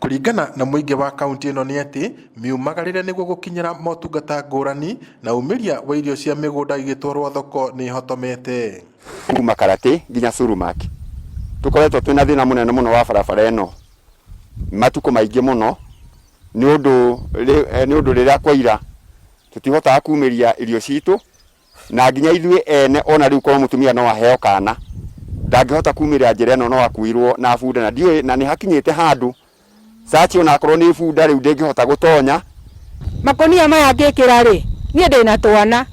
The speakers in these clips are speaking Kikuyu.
Kuringana na muingi wa kaunti ino ni ati miumagarire niguo gukinyira motungata ngurani na umiria wa irio cia migunda igitwarwo thoko ni hotomete. Kuma Karati nginya Surumaki tukoretwo twina thina munene muno wa barabara ino matuko maingi muno ni undu riria kwaira tutihotaga kumiria irio citu na nginya ithuĩ ene ona riu korwo mutumia no aheo kana ndangihota kumiria njira ino no akuirwo na bunda na ndiwe na ni hakinyite handu sachi ona akorwo ni bunda riu ndingihota gutonya makonia maya ngikira ri nie ndina twana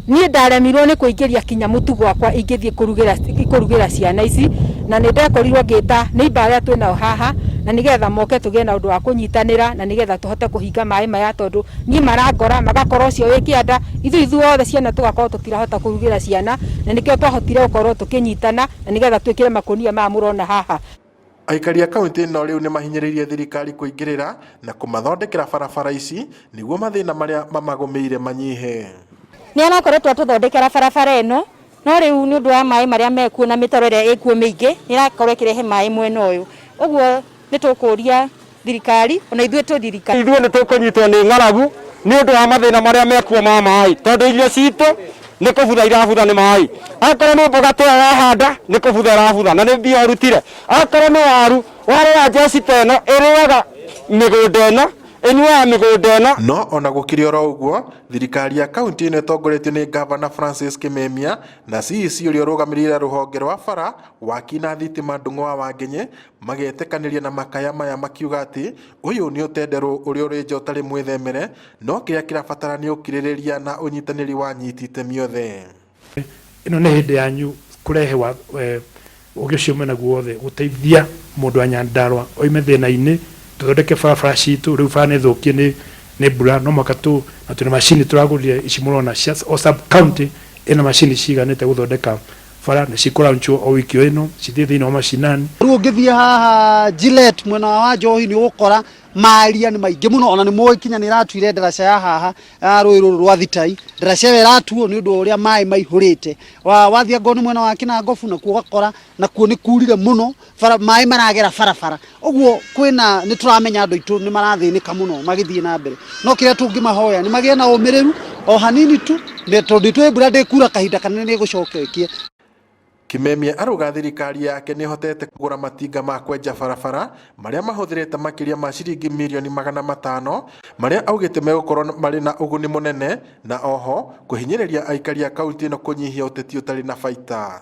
nie ndaremirwo ni kuingiria kinya mutu gwakwa ingithie kurugira ciana ici na ni ndekorirwo ngita ni ibaria twina haha na nigetha moke tugie na undu wa kunyitanira na nigetha tuhote kuhinga mai maya tondu nie marangora magakorwo cio wikianda ithu othe ciana tugakorwo tutirahota kurugira ciana na nikio twahotire gukorwo tukinyitana na nigetha twikire makonia maya murona haha. Aikari a kaunti ino riu ni mahinyiririe thirikari kuingirira na kumathondekera barabara ici niguo mathina maria mamagumiire manyihe. Ni anakoretwo tuthondekera barabara ino no riu ni undu wa mai maria mekuo na mitaro iria ikuo mingi ni rakorwo ikirehe mai mwena uyu uguo ni tukuria thirikari ona ithuĩ tuthirikari ithuĩ ni tukunyitwo ni ng'aragu ni undu wa mathina maria mekuo ma mai tondu irio citu ni kubutha irabutha ni mai akorwo ni mboga tu arahanda ni kubutha irabutha na ni mbia urutire akorwo ni waru warĩa njeci teno ĩrĩaga mĩgũnda ĩno ĩnyuaga mĩgũnda ĩno. No ona gũkĩrĩ oro ũguo thirikari ya kaunti ĩno ĩtongoretio nĩ Gavana Francis Kimemia na CEC ũrĩa ũrũgamĩrĩire rũhonge rwa bara waki na thitima Ndung'u wa Wangenye magetĩkanĩria na makaya maya makiuga atĩ ũyũ nĩ ũtenderũ ũrĩa ũrĩ nja ũtarĩ mwĩthemere no kĩrĩa kĩrabatara nĩ ũkirĩrĩria na ũnyitanĩri wa anyiti itemi othe. Ĩno nĩ hĩndĩ yanyu kũrehe ũgĩ ũcio menaguo wothe gũteithia mũndũ wa Nyandarua oime thĩna-inĩ tuthondeke barabara citũ riu bara nĩ thũkie nĩ mbura no mũhaka na twĩna macini tũragũrire ici mũrona cia sub county ĩna macini ciganĩte gũthondeka bara na cikũraunchwo o wiki ĩno cithiĩ thĩinĩ wa macinani. Rĩu ũngĩthiĩ haha Gillette mwena wa Njohi nĩ ũgũkora maria nĩ maingĩ mũno ona nĩ mũĩ kinya nĩ iratuire ndaraca ya haha ya rũĩ rũrũ rwa Thitai ndaraca ĩyo ĩratuo nĩ ũndũ ũrĩa maĩ maihũrĩte wathiĩ Ngoni mwena wa Kinangobu nakuo ũgakora nakuo nĩ kurire mũno maĩ maragera barabara ũguo kwĩna nĩ tũramenya andũ aitũ nĩ marathĩnĩka mũno magĩthiĩ na mbere no kĩrĩa tũngĩmahoya nĩ magĩe na ũmĩrĩru o hanini tu tondũ itũĩ mbura ndĩkura kahinda kanene ĩgũcoketie. Kimemia aruga thirikari yake nĩ hotete kũgũra matinga ma kwenja barabara marĩa mahũthĩrĩte makĩria ma ciringi mirioni 500 marĩa augĩte megũkorwo marĩ na ũguni mũnene na oho kũhinyĩrĩria aikari a kaunti ĩno kũnyihia ũteti ũtarĩ na baita.